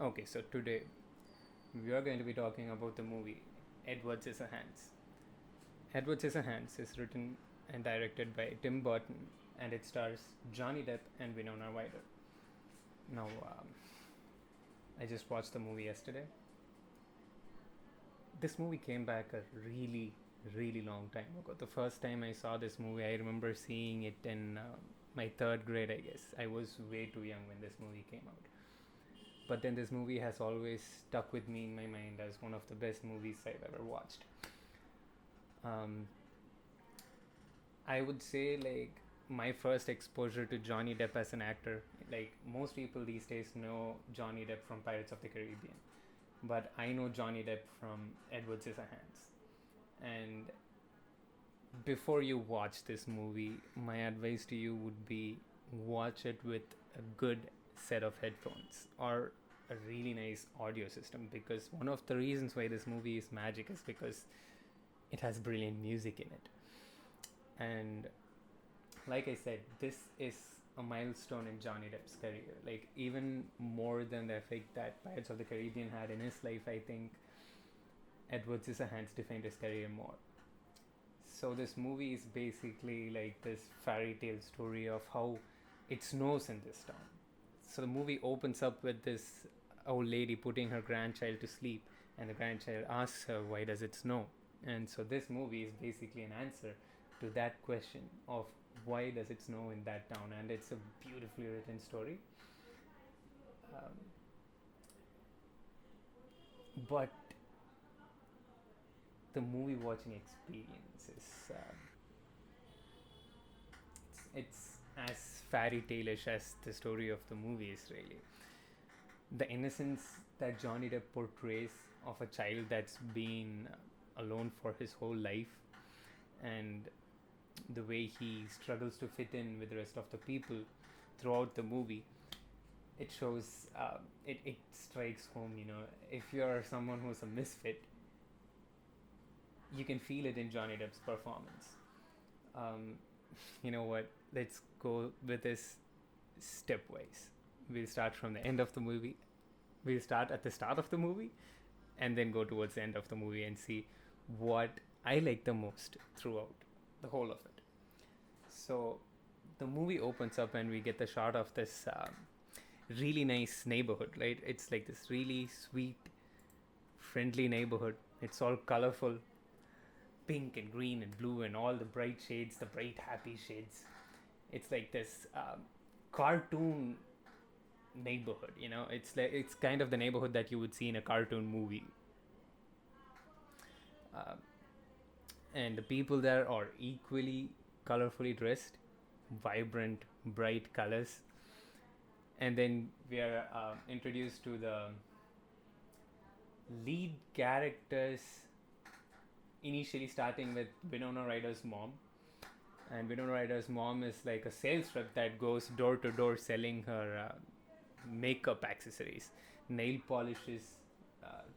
Okay, so today we are going to be talking about the movie Edward Scissorhands. Edward Scissorhands is written and directed by Tim Burton, and it stars Johnny Depp and Winona Ryder. Now, I just watched the movie yesterday. This movie came back a really long time ago. The first time I saw this movie, I remember seeing it in my third grade, I guess. I was way too young when this movie came out. But then this movie has always stuck with me in my mind as one of the best movies I've ever watched. Um, I would say, like, my first exposure to Johnny Depp as an actor, like, most people these days know Johnny Depp from Pirates of the Caribbean, but I know Johnny Depp from Edward Scissorhands. And before you watch this movie, my advice to you would be watch it with a good set of headphones or a really nice audio system, because one of the reasons why this movie is magic is because it has brilliant music in it. And like I said, this is a milestone in Johnny Depp's career. Like, even more than the effect that Pirates of the Caribbean had in his life, I think Edward Scissorhands defined his career more. So this movie is basically like this fairy tale story of how it snows in this town. So the movie opens up with this old lady putting her grandchild to sleep, and the grandchild asks her, why does it snow? And so this movie is basically an answer to that question of why does it snow in that town, and it's a beautifully written story. um, but the movie watching experience is it's as fairy tale-ish as the story of the movie is, really. The innocence that Johnny Depp portrays of a child that's been alone for his whole life, and the way he struggles to fit in with the rest of the people throughout the movie, it shows, it strikes home. If you're someone who's a misfit, you can feel it in Johnny Depp's performance. um, you know what, let's go with this stepwise. We'll start from the end of the movie. We'll start at the start of the movie and then go towards the end of the movie and see what I like the most throughout the whole of it. So the movie opens up and we get the shot of this really nice neighborhood, right? It's like this really sweet, friendly neighborhood. It's all colorful, pink and green and blue and all the bright shades, the bright happy shades. It's like this cartoon neighborhood. It's kind of the neighborhood that you would see in a cartoon movie. uh, and the people there are equally colorfully dressed, vibrant, bright colors. And then we are introduced to the lead characters, initially starting with Winona Ryder's mom. And Winona Ryder's mom is like a sales rep that goes door to door selling her makeup accessories, nail polishes,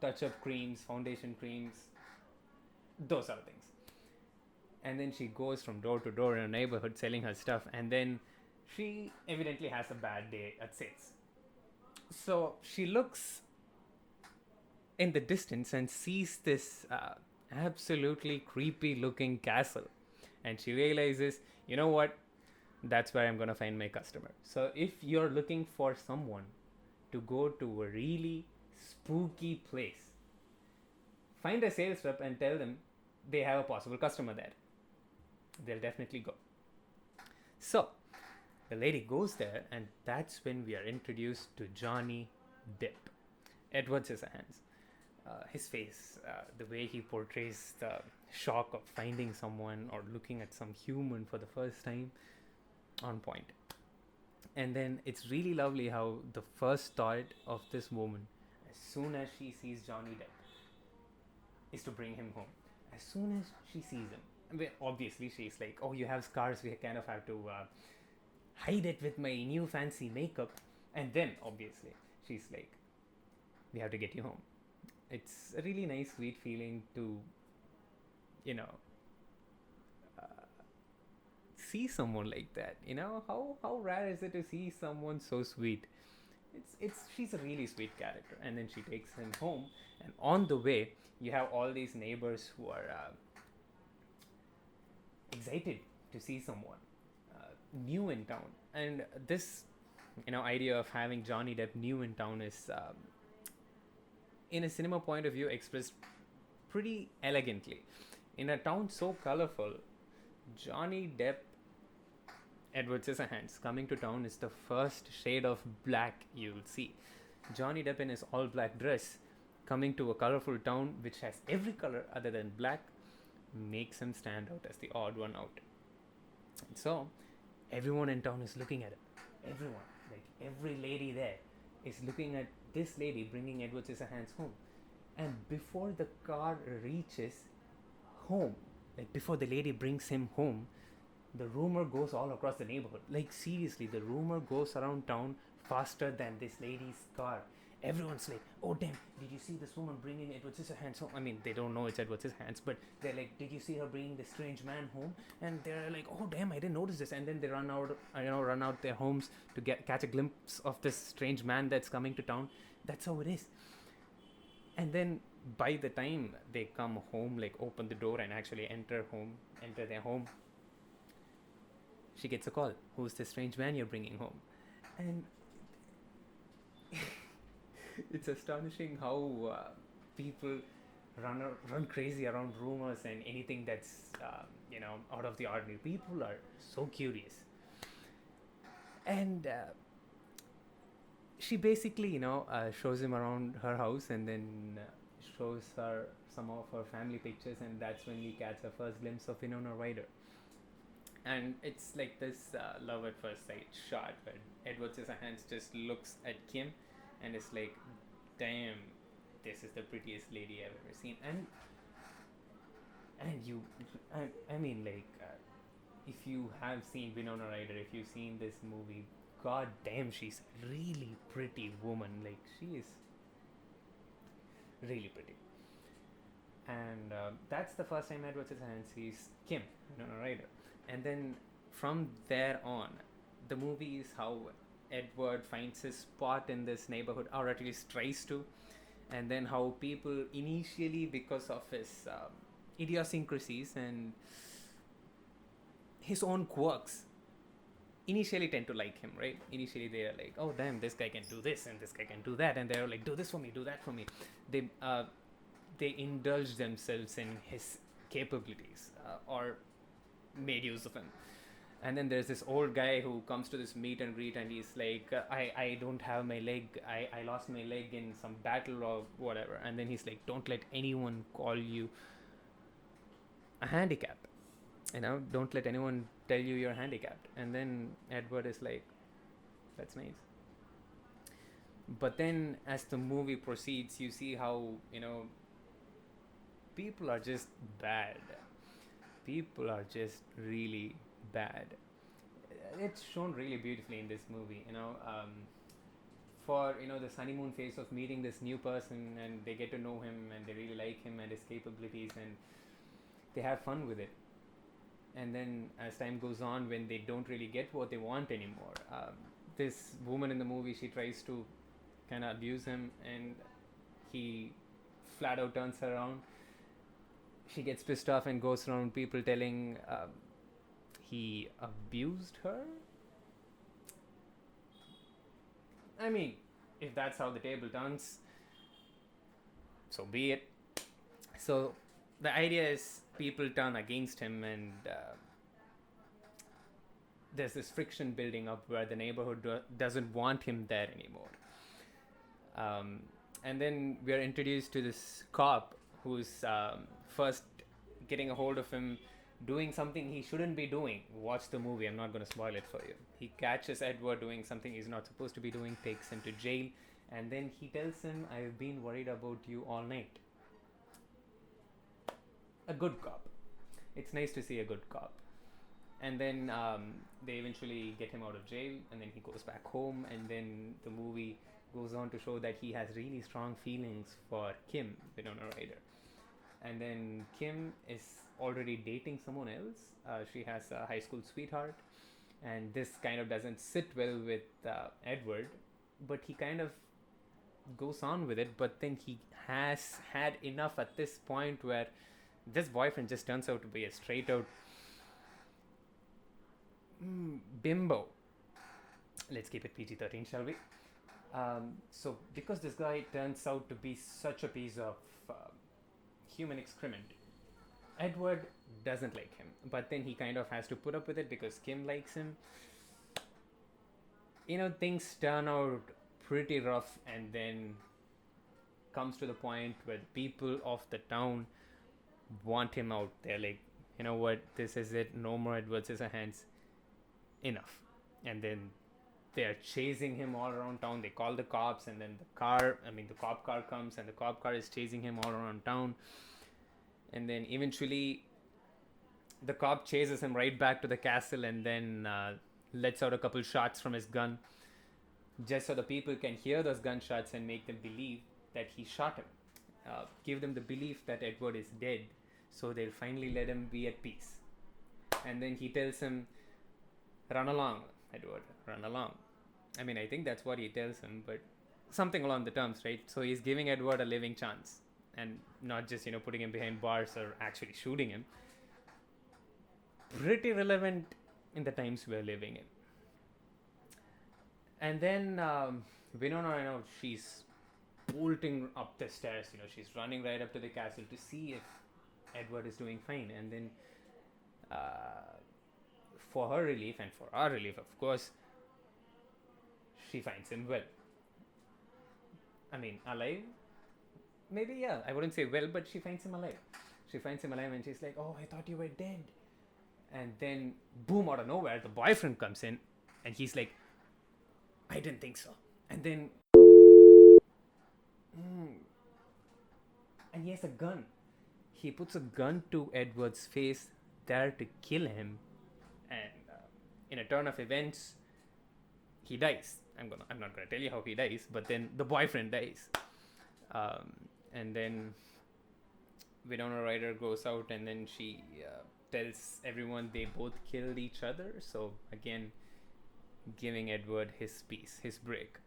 touch up creams, foundation creams, those are things. And then she goes from door to door in a neighborhood selling her stuff, and then she evidently has a bad day at sales. So she looks in the distance and sees this absolutely creepy looking castle, and she realizes, you know what, that's where I'm gonna find my customer. So if you're looking for someone to go to a really spooky place, find a sales rep and tell them they have a possible customer there. They'll definitely go. So the lady goes there, and that's when we are introduced to Johnny Depp, Edward Scissorhands. His face, the way he portrays the shock of finding someone or looking at some human for the first time, on point. And then it's really lovely how the first thought of this woman, as soon as she sees Johnny Depp, is to bring him home. As soon as she sees him, I mean, obviously she's like, oh, you have scars, we kind of have to hide it with my new fancy makeup. And then obviously she's like, we have to get you home. It's a really nice, sweet feeling to, you know, uh, see someone like that. How rare is it to see someone so sweet? It's she's a really sweet character, and then she takes him home, and on the way you have all these neighbors who are excited to see someone new in town, and this idea of having Johnny Depp new in town is in a cinema point of view expressed pretty elegantly. In a town so colorful, Johnny Depp, Edward Scissorhands coming to town is the first shade of black you'll see. Johnny Depp in his all black dress coming to a colorful town which has every color other than black makes him stand out as the odd one out. And so everyone in town is looking at him. Everyone, like every lady there, is looking at this lady bringing Edward Scissorhands home. And before the car reaches home, like before the lady brings him home, the rumor goes all across the neighborhood. Like seriously, the rumor goes around town faster than this lady's car. Everyone's like, "Oh damn! Did you see this woman bringing Edward Scissorhands home?" I mean, they don't know it's Edward Scissorhands, but they're like, "Did you see her bringing this strange man home?" And they're like, "Oh damn! I didn't notice this." And then they run out their homes to catch a glimpse of this strange man that's coming to town. That's how it is. And then by the time they come home, like open the door and actually enter their home, she gets a call. Who's this strange man you're bringing home? And it's astonishing how people run crazy around rumors and anything that's out of the ordinary. People are so curious, and she basically shows him around her house, and then shows her some of her family pictures, and that's when we catch a first glimpse of Winona Ryder. And it's like this love at first sight shot where Edward Scissorhands just looks at Kim and is like, damn, this is the prettiest lady I've ever seen. I mean, like, if you have seen Winona Ryder, if you've seen this movie, god damn, she's a really pretty woman. Like, she is really pretty. And that's the first time Edward Scissorhands sees Kim, Winona Ryder. And then from there on, the movie is how Edward finds his spot in this neighborhood, or at least tries to, and then how people initially, because of his idiosyncrasies and his own quirks, initially tend to like him, right? Initially they are like, oh damn, this guy can do this and this guy can do that, and they're like, do this for me, do that for me. They indulge themselves in his capabilities, or made use of him. And then there's this old guy who comes to this meet and greet, and he's like, I don't have my leg, I lost my leg in some battle or whatever. And then he's like, don't let anyone call you a handicap, don't let anyone tell you you're handicapped. And then Edward is like, that's nice. But then as the movie proceeds, you see how people are just bad. People are just really bad. It's shown really beautifully in this movie, for the honeymoon phase of meeting this new person, and they get to know him and they really like him and his capabilities, and they have fun with it. And then as time goes on, when they don't really get what they want anymore, this woman in the movie, she tries to kind of abuse him, and he flat out turns her around. She gets pissed off and goes around people telling he abused her. I mean, if that's how the table turns, so be it. So the idea is people turn against him, and there's this friction building up where the neighborhood doesn't want him there anymore. And then we are introduced to this cop who's first getting a hold of him doing something he shouldn't be doing. Watch the movie, I'm not going to spoil it for you. He catches Edward doing something he's not supposed to be doing, takes him to jail, and then he tells him, I've been worried about you all night. A good cop. It's nice to see a good cop. And then they eventually get him out of jail, and then he goes back home, and then the movie goes on to show that he has really strong feelings for Kim, Winona Ryder. And then Kim is already dating someone else. She has a high school sweetheart, and this kind of doesn't sit well with Edward. but he kind of goes on with it. But then he has had enough at this point where this boyfriend just turns out to be a straight out bimbo. Let's keep it PG-13, shall we? So because this guy turns out to be such a piece of human excrement, Edward doesn't like him, but then he kind of has to put up with it because Kim likes him. Things turn out pretty rough, and then comes to the point where the people of the town want him out. They're like, you know what, this is it, no more Edward Scissorhands, enough. And then they're chasing him all around town. They call the cops, and then the cop car comes, and the cop car is chasing him all around town. And then eventually the cop chases him right back to the castle, and then lets out a couple shots from his gun, just so the people can hear those gunshots and make them believe that he shot him. Give them the belief that Edward is dead, so they'll finally let him be at peace. And then he tells him, "Run along, Edward, run along." I mean, I think that's what he tells him, but something along the terms, right? So he's giving Edward a living chance, and not just, putting him behind bars or actually shooting him. Pretty relevant in the times we're living in. And then Winona, she's bolting up the stairs. She's running right up to the castle to see if Edward is doing fine. And then, for her relief and for our relief, of course, she finds him well. I mean, alive? Maybe, yeah. I wouldn't say well, but she finds him alive. She finds him alive, and she's like, "Oh, I thought you were dead." And then, boom, out of nowhere, the boyfriend comes in, and he's like, "I didn't think so." And then, and he has a gun. He puts a gun to Edward's face, there to kill him. And in a turn of events, he dies. I'm not gonna tell you how he dies, but then the boyfriend dies. And then Winona Ryder goes out, and then she tells everyone they both killed each other. So again, giving Edward his peace, his break.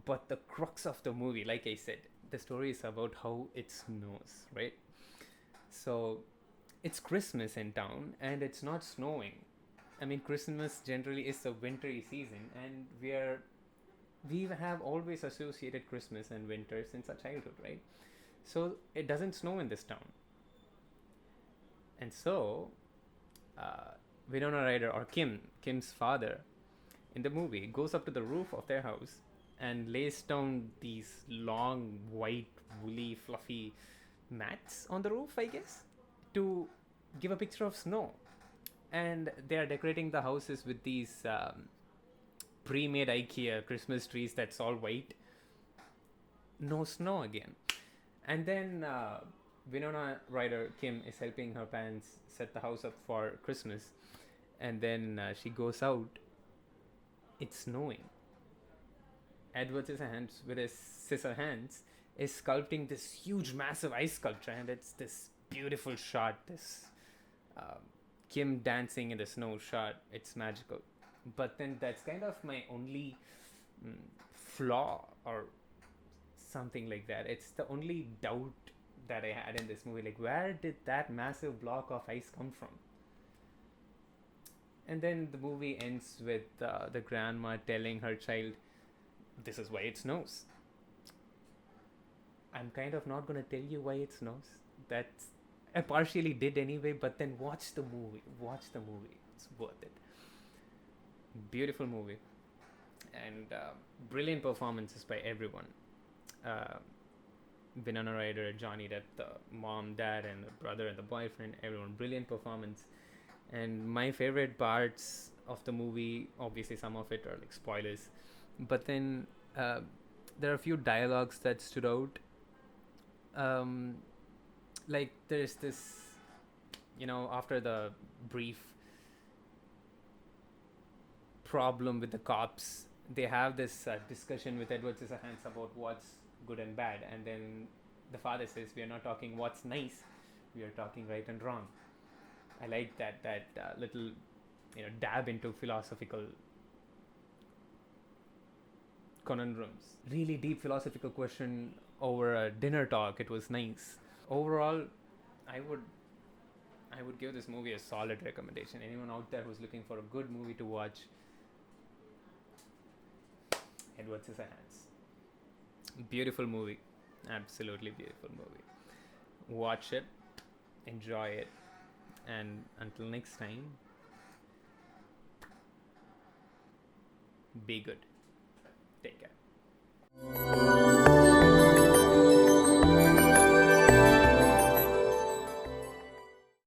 But the crux of the movie, like I said, the story is about how it snows, right? So it's Christmas in town, and it's not snowing. I mean, Christmas generally is a wintry season, and we have always associated Christmas and winter since our childhood, right? So it doesn't snow in this town. And so Winona Ryder, or Kim's father, in the movie goes up to the roof of their house and lays down these long, white, woolly, fluffy mats on the roof, I guess, to give a picture of snow. And they are decorating the houses with these pre-made IKEA Christmas trees that's all white. No snow again. And then Winona Ryder, Kim, is helping her parents set the house up for Christmas. And then she goes out. It's snowing. Edward Scissorhands, with his scissor hands, is sculpting this huge, massive ice sculpture. And it's this beautiful shot, this Kim dancing in the snow shot. It's magical. But then that's kind of my only flaw or something like that. It's the only doubt that I had in this movie. Like, where did that massive block of ice come from? And then the movie ends with the grandma telling her child, "This is why it snows." I'm kind of not going to tell you why it snows. That's I partially did anyway, but then watch the movie. Watch the movie. It's worth it. Beautiful movie. And brilliant performances by everyone. Winona Ryder, Johnny Depp, the mom, dad, and the brother and the boyfriend. Everyone, brilliant performance. And my favorite parts of the movie, obviously some of it are like spoilers, but then there are a few dialogues that stood out. Like there's this, after the brief problem with the cops, they have this discussion with Edward Scissorhands about what's good and bad, and then the father says, "We are not talking what's nice, we are talking right and wrong." I like that little dab into philosophical conundrums. Really deep philosophical question over a dinner talk. It was nice. Overall, I would I would give this movie a solid recommendation. Anyone out there who's looking for a good movie to watch, Edward Scissorhands. Beautiful movie. Absolutely beautiful movie. Watch it, enjoy it, and until next time, be good. Take care.